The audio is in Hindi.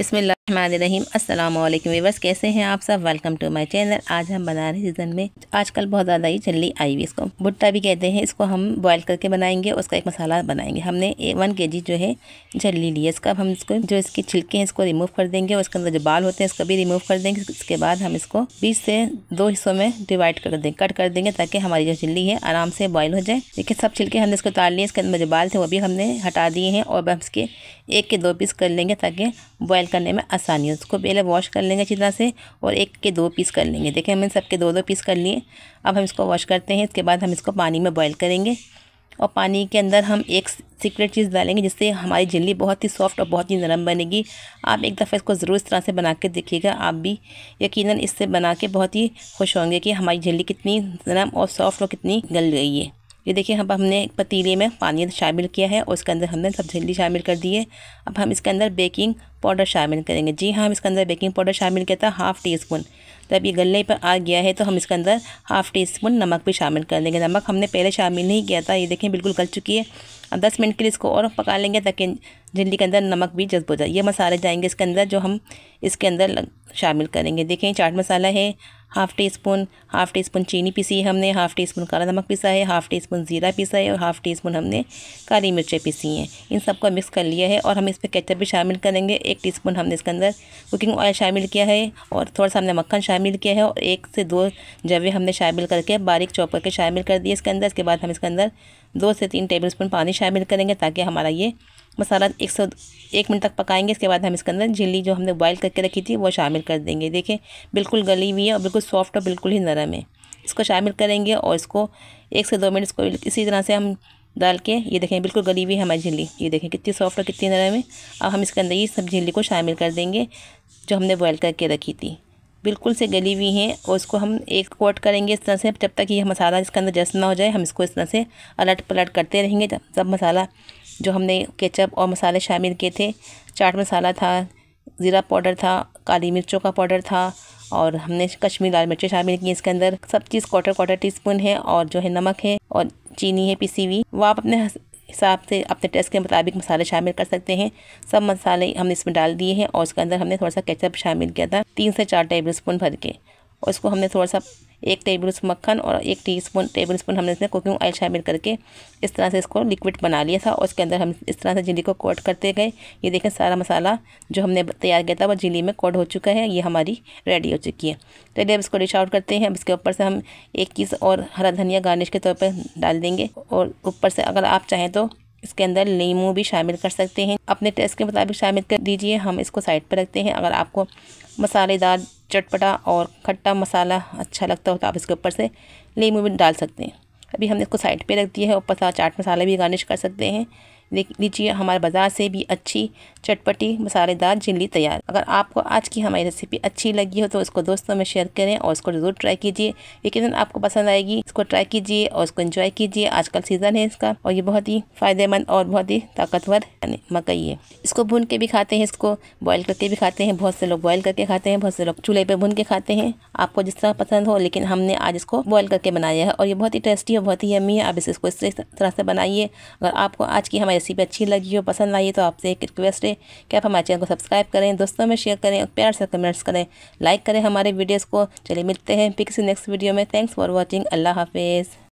बिस्मिल्लाहिर्रहमानिर्रहीम। अस्सलाम वालेकुम व्यूअर्स, कैसे हैं आप सब। Welcome to my channel. आज हम बना रहे सीज़न में आजकल बहुत ज़्यादा ही झल्ली आई हुई, इसको भुट्टा भी कहते हैं। इसको हम बॉयल करके बनाएंगे, उसका एक मसाला बनाएंगे। हमने 1 kg जो है झल्ली ली है। इसका हम इसको जो इसके छिलके हैं इसको रिमूव कर देंगे और इसके अंदर जो बाल होते हैं इसको भी रिमूव कर देंगे। इसके बाद हम इसको 20 से 2 हिस्सों में डिवाइड कर देंगे, कट कर देंगे, ताकि हमारी जो झल्ली है आराम से बॉयल हो जाए। देखिए सब छिलके हमने इसको उतार लिए, इसके अंदर जो बाल थे वो भी हमने हटा दिए हैं। और हम इसके 1 के 2 पीस कर लेंगे ताकि बॉयल करने में आसानी हो। उसको पहले वॉश कर लेंगे अच्छी तरह से और 1 के 2 पीस कर लेंगे। देखिए हमने सबके 2-2 पीस कर लिए। अब हम इसको वॉश करते हैं। इसके बाद हम इसको पानी में बॉयल करेंगे और पानी के अंदर हम एक सीक्रेट चीज़ डालेंगे जिससे हमारी झिल्ली बहुत ही सॉफ्ट और बहुत ही नरम बनेगी। आप एक दफ़ा इसको ज़रूर इस तरह से बना के देखिएगा। आप भी यकीनन इससे बना के बहुत ही खुश होंगे कि हमारी झिल्ली कितनी नरम और सॉफ्ट और कितनी गल गई है। ये देखिए अब हमने एक पतीले में पानी शामिल किया है और उसके अंदर हमने सब झिल्ली शामिल कर दी है। अब हम इसके अंदर बेकिंग पाउडर शामिल करेंगे। जी हाँ, हम इसके अंदर बेकिंग पाउडर शामिल किया था 1/2 टीस्पून। जब ये गलने पर आ गया है तो हम इसके अंदर 1/2 टीस्पून नमक भी शामिल कर देंगे। नमक हमने पहले शामिल नहीं किया था। ये देखें बिल्कुल गल चुकी है। अब 10 मिनट के लिए इसको और पका लेंगे ताकि झिल्ली के अंदर नमक भी जज्ब हो जाए। ये मसाले जाएंगे इसके अंदर जो हम इसके अंदर शामिल करेंगे। देखें चाट मसाला है 1/2 टीस्पून चीनी पीसी है हमने, 1/2 टीस्पून काला नमक पीसा है, 1/2 टीस्पून ज़ीरा पीसा है और 1/2 टीस्पून हमने काली मिर्चें पीसी हैं। इन सबको मिक्स कर लिया है और हम इस पर केचप भी शामिल करेंगे। 1 टीस्पून हमने इसके अंदर कुकिंग ऑयल शामिल किया है और थोड़ा सा हमने मक्खन शामिल किया है और 1 से 2 जवे हमने शामिल करके बारीक चॉप करके शामिल कर दिए इसके अंदर। इसके बाद हम इसके अंदर 2 से 3 टेबलस्पून पानी शामिल करेंगे ताकि हमारा ये मसाला 1 मिनट तक पकाएंगे। इसके बाद हम इसके अंदर झिल्ली जो हमने बॉयल करके रखी थी वो शामिल कर देंगे। देखें बिल्कुल गली हुई है और बिल्कुल सॉफ्ट और बिल्कुल ही नरम है। इसको शामिल करेंगे और इसको 1 से 2 मिनट इसको इसी तरह से हम डाल के, ये देखें बिल्कुल गली हुई है हमारी झिल्ली। ये देखें कितनी सॉफ्ट और कितनी नरम है। अब हम इसके अंदर ये सब झिल्ली को शामिल कर देंगे जो हमने बॉयल करके रखी थी। बिल्कुल से गली हुई हैं और इसको हम एक कोट करेंगे इस तरह से जब तक ये मसाला इसके अंदर जस्ट ना हो जाए। हम इसको इस तरह से अलट पलट करते रहेंगे जब मसाला जो हमने केचप और मसाले शामिल किए थे, चाट मसाला था, ज़ीरा पाउडर था, काली मिर्चों का पाउडर था और हमने कश्मीरी लाल मिर्चें शामिल की इसके अंदर। सब चीज़ क्वार्टर टीस्पून है और जो है नमक है और चीनी है पीसी हुई। वो आप अपने हिसाब से अपने टेस्ट के मुताबिक मसाले शामिल कर सकते हैं। सब मसाले हमने इसमें डाल दिए हैं और उसके अंदर हमने थोड़ा सा केचप शामिल किया था 3 से 4 टेबलस्पून भर के। और इसको हमने थोड़ा सा 1 टेबलस्पून मक्खन और 1 टेबलस्पून हमने इसमें कुकिंग ऑयल शामिल करके इस तरह से इसको लिक्विड बना लिया था और उसके अंदर हम इस तरह से झिल्ली को कोट करते गए। ये देखें सारा मसाला जो हमने तैयार किया था वो झिल्ली में कोट हो चुका है। ये हमारी रेडी हो चुकी है। चलिए अब इसको डिश आउट करते हैं। अब इसके ऊपर से हम 1 चीज़ और हरा धनिया गार्निश के तौर पर डाल देंगे और ऊपर से अगर आप चाहें तो इसके अंदर नींबू भी शामिल कर सकते हैं। अपने टेस्ट के मुताबिक शामिल कर दीजिए। हम इसको साइड पर रखते हैं। अगर आपको मसालेदार चटपटा और खट्टा मसाला अच्छा लगता हो तो आप इसके ऊपर से नींबू भी डाल सकते हैं। अभी हमने इसको साइड पे रख दिया है। ऊपर से चाट मसाला भी गार्निश कर सकते हैं। देख लीजिए हमारे बाज़ार से भी अच्छी चटपटी मसालेदार झिल्ली तैयार। अगर आपको आज की हमारी रेसिपी अच्छी लगी हो तो इसको दोस्तों में शेयर करें और इसको ज़रूर ट्राई कीजिए। यकीनन आपको पसंद आएगी। इसको ट्राई कीजिए और इसको एंजॉय कीजिए। आजकल सीज़न है इसका और ये बहुत ही फ़ायदेमंद और बहुत ही ताकतवर मकई है। इसको भून के भी खाते हैं, इसको बॉयल करके भी खाते हैं। बहुत से लोग बॉयल करके खाते हैं, बहुत से लोग चूल्हे पर भून के खाते हैं। आपको जिस तरह पसंद हो, लेकिन हमने आज इसको बॉयल करके बनाया है और ये बहुत ही टेस्टी और बहुत ही यम्मी है। आप इसको इस तरह से बनाइए। अगर आपको आज की हमारी रेसिपी अच्छी लगी हो, पसंद आई तो आपसे एक रिक्वेस्ट है कि आप हमारे चैनल को सब्सक्राइब करें, दोस्तों में शेयर करें और प्यार से कमेंट्स करें, लाइक करें हमारे वीडियोस को। चलिए मिलते हैं फिर किसी नेक्स्ट वीडियो में। Thanks for watching. अल्लाह हाफिज़।